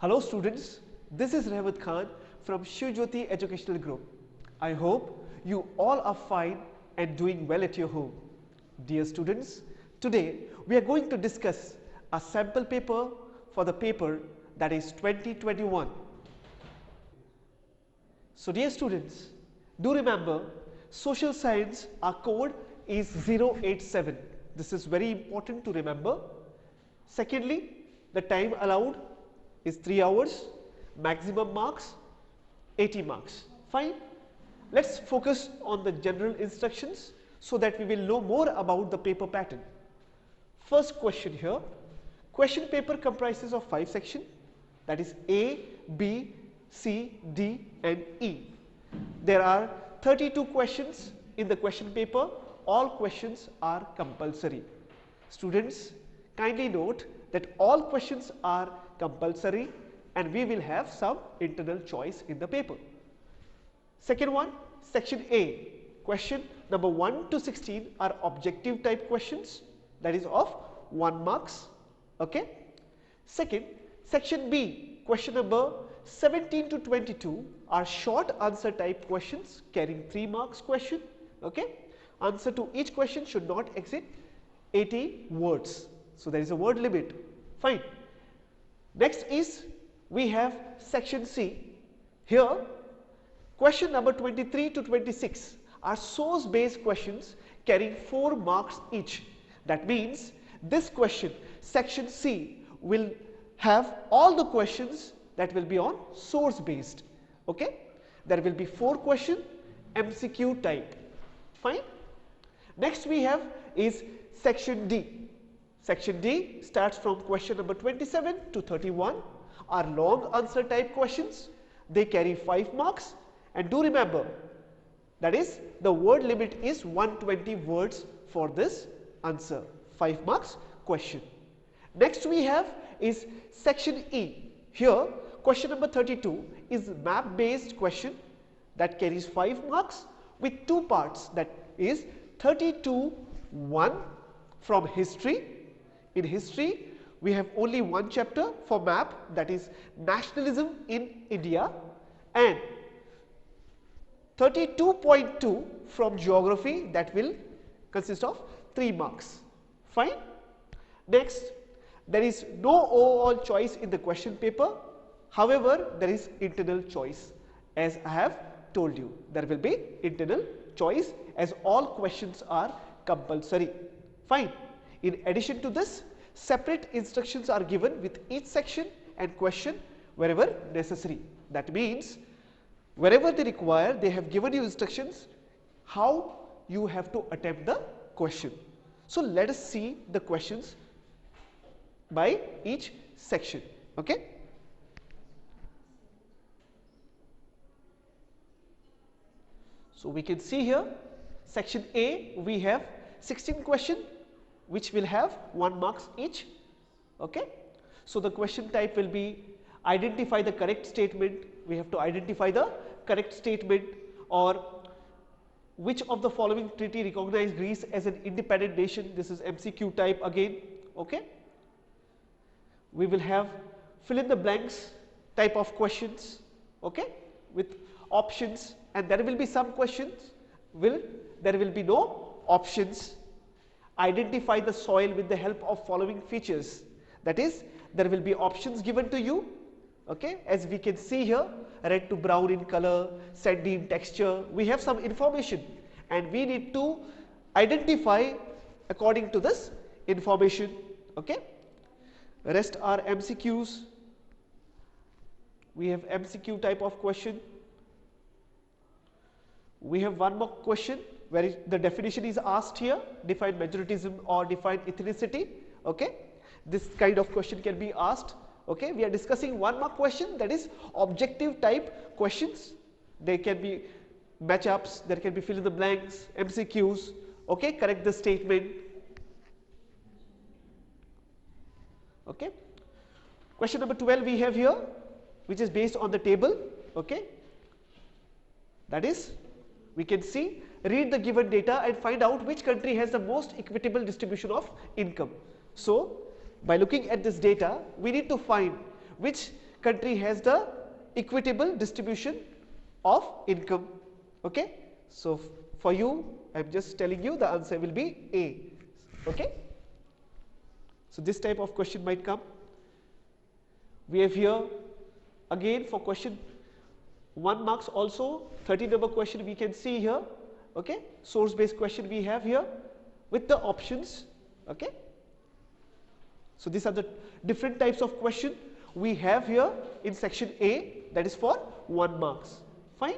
Hello students, this is Rahmat Khan from Shivjyoti Educational Group. I hope you all are fine and doing well at your home. Dear students, today we are going to discuss a sample paper for the paper that is 2021. So dear students, do remember social science, our code is 087. This is very important to remember. Secondly, the time allowed is 3 hours, maximum marks 80 marks. Fine. Let's focus on the general instructions so that we will know more about the paper pattern. First question here. Question paper comprises of 5 sections, that is A, B, C, D and E. There are 32 questions in the question paper. All questions are compulsory. Students, kindly note that all questions are compulsory and we will have some internal choice in the paper. Second one, section A, question number 1 to 16 are objective type questions, that is of 1 marks. Okay. Second, section B, question number 17 to 22 are short answer type questions carrying 3 marks question. Okay. Answer to each question should not exceed 80 words. So there is a word limit. Fine. Next is we have section C. Here question number 23 to 26 are source based questions carrying 4 marks each. That means this question, section C, will have all the questions that will be on source based. Okay. There will be 4 questions MCQ type. Fine. Next we have is section D. Section D starts from question number 27 to 31 are long answer type questions. They carry 5 marks and do remember that is the word limit is 120 words for this answer, 5 marks question. Next we have is section E. Here question number 32 is map based question that carries 5 marks with 2 parts, that is 32:1 from history. In history, we have only 1 chapter for map, that is nationalism in India, and 32.2 from geography, that will consist of 3 marks. Fine. Next, there is no overall choice in the question paper. However, there is internal choice. As I have told you, there will be internal choice as all questions are compulsory. Fine. In addition to this, separate instructions are given with each section and question wherever necessary. That means wherever they require, they have given you instructions how you have to attempt the question. So let us see the questions by each section. Okay. So we can see here section A, we have 16 questions which will have 1 marks each. Okay. So the question type will be identify the correct statement. We have to identify the correct statement, or which of the following treaty recognized Greece as an independent nation. This is MCQ type again. Okay. We will have fill in the blanks type of questions, okay, with options, and there will be some questions there will be no options. Identify the soil with the help of following features, that is there will be options given to you. Okay. As we can see here, red to brown in color, sandy in texture, we have some information and we need to identify according to this information. Okay. Rest are MCQs. We have MCQ type of question. We have 1 more question where the definition is asked here, define majoritism or define ethnicity. Okay. This kind of question can be asked. Okay. We are discussing 1 mark question, that is objective type questions. They can be matchups, there can be fill in the blanks, MCQs. Okay. Correct the statement. Okay. Question number 12 we have here, which is based on the table. Okay. That is, we can see, read the given data and find out which country has the most equitable distribution of income. So by looking at this data, we need to find which country has the equitable distribution of income. Okay, so for you I am just telling you the answer will be A. Okay, so this type of question might come. We have here again for question 1 marks also 30 number question we can see here. Okay, source based question we have here with the options. Okay, so these are the different types of question we have here in section A, that is for 1 marks. Fine.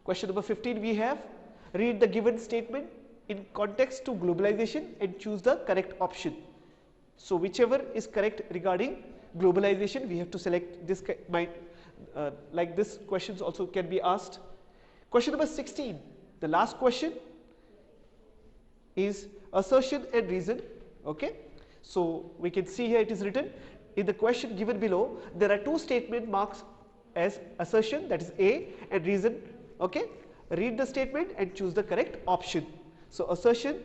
Question number 15 we have, read the given statement in context to globalization and choose the correct option. So whichever is correct regarding globalization we have to select. This might like this questions also can be asked. Question number 16, the last question is assertion and reason. Okay, so we can see here it is written in the question given below, there are 2 statement marks as assertion, that is A, and reason. Okay, read the statement and choose the correct option. So assertion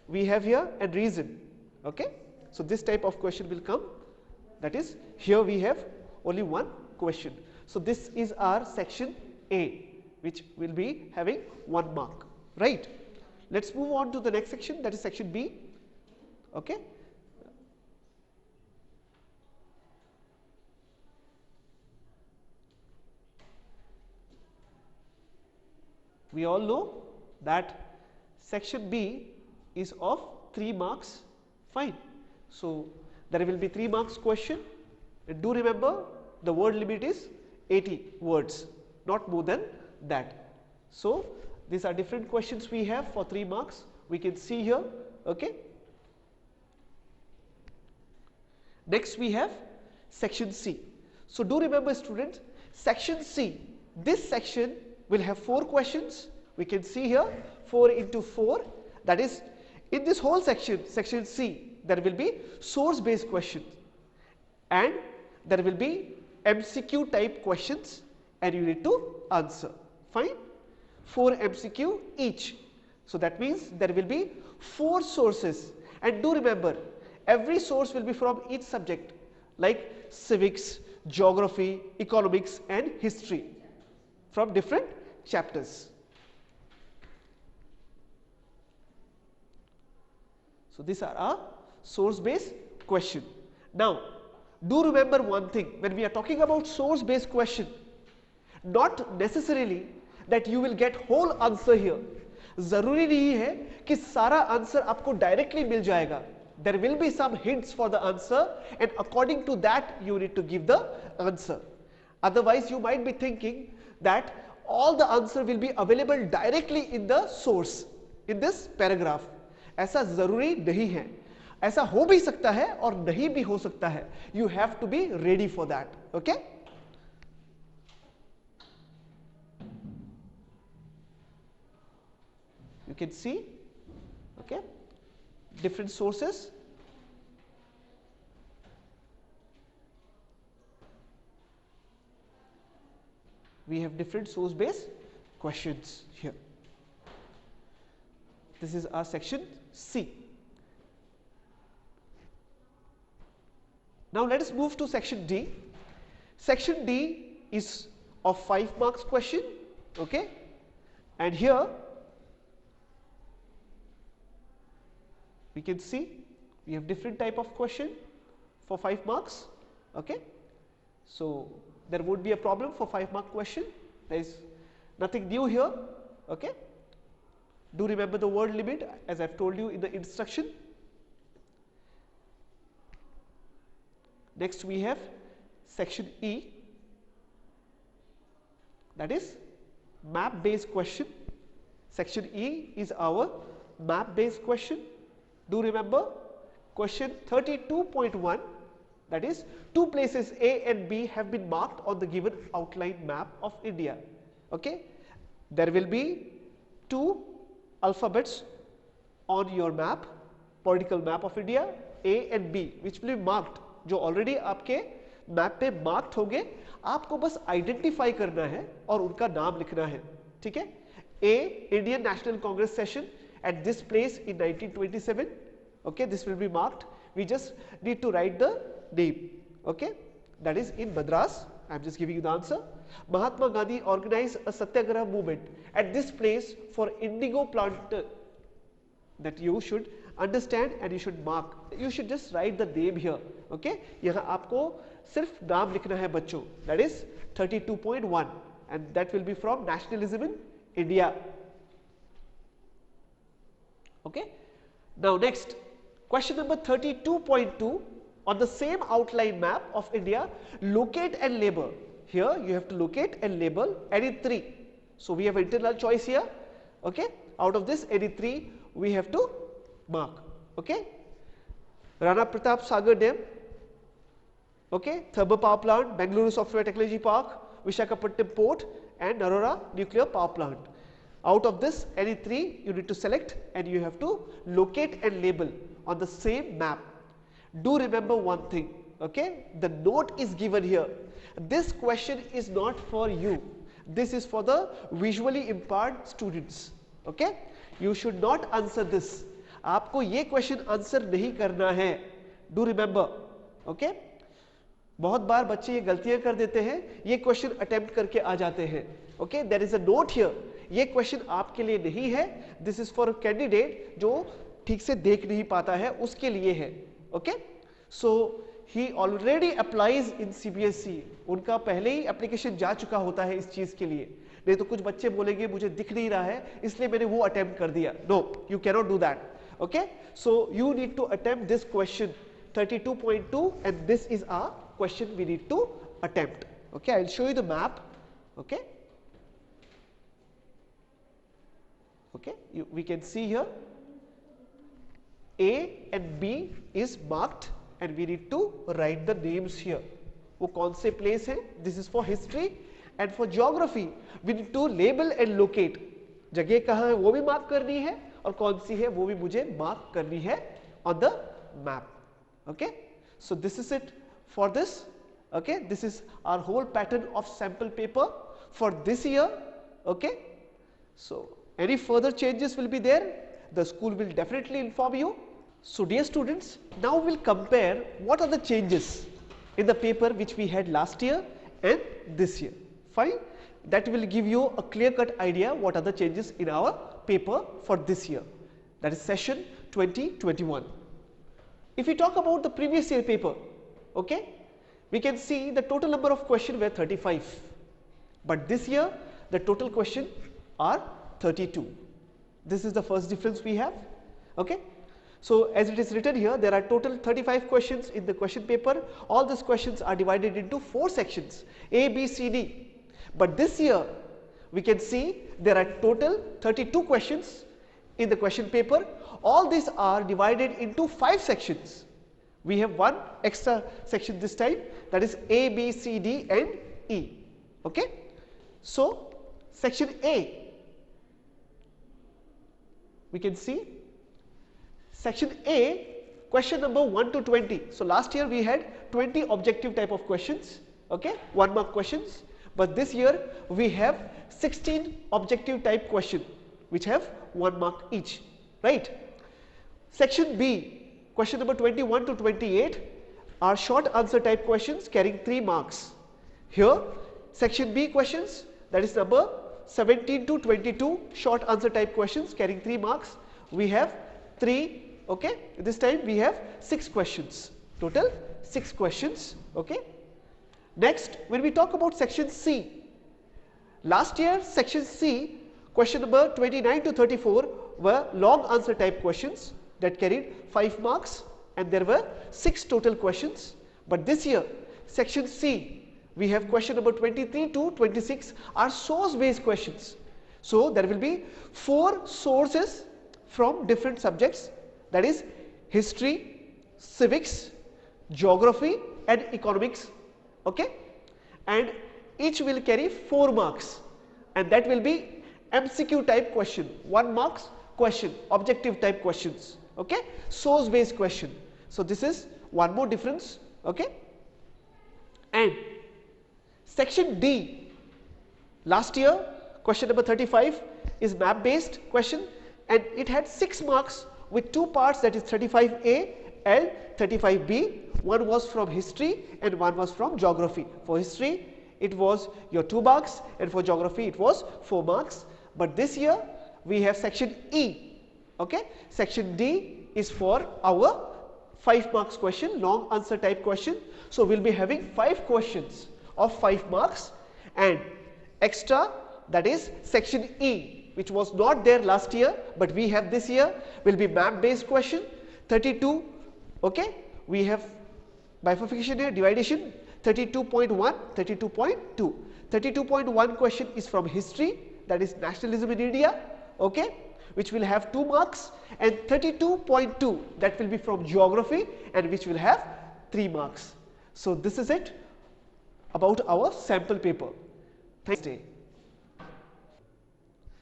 we have here and reason. Okay, so this type of question will come, that is here we have only 1 question. So this is our section A, which will be having 1 mark, right. Let's move on to the next section, that is section B. Okay, we all know that section B is of 3 marks. Fine. So there will be 3 marks question, and do remember the word limit is 80 words, not more than that. So these are different questions we have for 3 marks, we can see here. Okay. Next we have section C. So do remember students, section C, this section will have 4 questions. We can see here 4 into 4, that is in this whole section, section C, there will be source based questions and there will be MCQ type questions and you need to answer. Fine. 4 MCQ each. So that means there will be 4 sources, and do remember every source will be from each subject like civics, geography, economics and history from different chapters. So these are our source based question. Now do remember one thing, when we are talking about source based question, not necessarily that you will get whole answer here. जरूरी नहीं है कि सारा answer आपको directly मिल जाएगा. There will be some hints for the answer and according to that you need to give the answer. Otherwise you might be thinking that all the answer will be available directly in the source in this paragraph. ऐसा जरूरी नहीं है, ऐसा हो भी सकता है और नहीं भी हो सकता है. You have to be ready for that. Okay. You can see, okay, different sources. We have different source based questions here. This is our section C. Now let us move to section D. Section D is of 5 marks question. Okay, and here we can see we have different type of question for 5 marks. Okay, so there would be a problem for 5 mark question. There is nothing new here. Okay, do remember the word limit as I have told you in the instruction. Next we have section E, that is map based question. Section E is our map based question. Do remember question 32.1, that is 2 places A and B have been marked on the given outline map of India. Okay, there will be 2 alphabets on your map, political map of India, A and B, which will be marked, जो already आपके map पे marked होंगे, आपको बस identify करना है और उनका नाम लिखना है. ठीक है. A, Indian national Congress session at this place in 1927. Okay, this will be marked. We just need to write the name. Okay, that is in Madras. I am just giving you the answer. Mahatma Gandhi organized a Satyagraha movement at this place for indigo plant. That you should understand and you should mark. You should just write the name here. Okay, यहाँ आपको सिर्फ नाम लिखना है बच्चों. That is 32.1 and that will be from nationalism in India. Okay. Now next, question number 32.2. On the same outline map of India, locate and label. Here you have to locate and label any three. So we have internal choice here. Okay. Out of this, any three we have to mark. Okay. Rana Pratap Sagar Dam. Okay. Thermal power plant, Bengaluru Software Technology Park, Visakhapatnam Port and Narora Nuclear Power Plant. Out of this, any three you need to select and you have to locate and label on the same map. Do remember one thing, okay? The note is given here. This question is not for you. This is for the visually impaired students, okay? You should not answer this. आपको ये question answer नहीं करना है. Do remember, okay? बहुत बार बच्चे ये गलतियां कर देते हैं, ये क्वेश्चन अटेम्प्ट करके आ जाते हैं. Okay, there is a note here. ये क्वेश्चन आपके लिए नहीं है. This is for a candidate जो ठीक से देख नहीं पाता है, उसके लिए है. ओके, सो ही ऑलरेडी अप्लाइज इन सीबीएसई. उनका पहले ही एप्लीकेशन जा चुका होता है इस चीज के लिए. नहीं तो कुछ बच्चे बोलेंगे मुझे दिख नहीं रहा है इसलिए मैंने वो अटेम्प्ट कर दिया. No, you can not do that. Okay, so you need to attempt this question 32.2 and this is our question we need to attempt. Okay, I will show you the map. Okay, okay, we can see here A and B is marked and we need to write the names here. वो कौन से place है? This is for history and for geography we need to label and locate. जगह कहाँ है वो भी mark करनी है और कौन सी है वो भी मुझे मार्क करनी है on the map. Okay, so this is it for this. Okay, this is our whole pattern of sample paper for this year. Okay, so any further changes will be there, the school will definitely inform you. So dear students, now we will compare what are the changes in the paper which we had last year and this year. Fine, that will give you a clear cut idea what are the changes in our paper for this year, that is session 2021. If we talk about the previous year paper, okay, we can see the total number of questions were 35, but this year the total question are 32. This is the first difference we have. Okay, so as it is written here, there are total 35 questions in the question paper. All these questions are divided into 4 sections, A, B, C, D. But this year we can see there are total 32 questions in the question paper. All these are divided into 5 sections. We have one extra section this time, that is A, B, C, D and E. Okay, so section A, we can see section A, question number 1 to 20. So last year we had 20 objective type of questions, okay, 1 mark questions, but this year we have 16 objective type question which have 1 mark each, right. Section B, question number 21 to 28 are short answer type questions carrying 3 marks. Here section B questions, that is number 17 to 22 short answer type questions carrying 3 marks. We have 3, okay, this time we have 6 questions, total 6 questions. Okay, next when we talk about section C, last year section C question number 29 to 34 were long answer type questions that carried 5 marks and there were 6 total questions. But this year section C we have question number 23 to 26 are source based questions. So there will be 4 sources from different subjects, that is history, civics, geography and economics. Okay, and each will carry 4 marks and that will be MCQ type question, 1 marks question, objective type questions. Okay, source based question. So this is one more difference. Okay, and section D, last year question number 35 is map based question and it had 6 marks with 2 parts, that is 35A and 35B. One was from history and one was from geography. For history it was your 2 marks and for geography it was 4 marks. But this year we have section E. Okay, section D is for our 5 marks question, long answer type question. So we will be having 5 questions of 5 marks, and extra, that is section E, which was not there last year but we have this year, will be map based question 32. Okay, we have bifurcation here, dividation 32.1, 32.2. 32.1 question is from history, that is nationalism in India, okay, which will have 2 marks, and 32.2 that will be from geography and which will have 3 marks. So this is it about our sample paper. Thanks.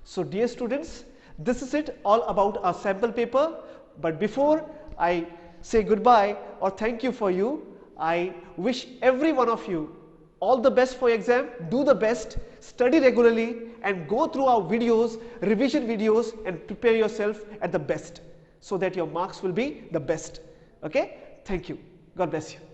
So dear students, this is it all about our sample paper. But before I say goodbye or thank you for you, I wish every one of you all the best for your exam. Do the best, study regularly and go through our videos, revision videos, and prepare yourself at the best so that your marks will be the best. Okay? Thank you. God bless you.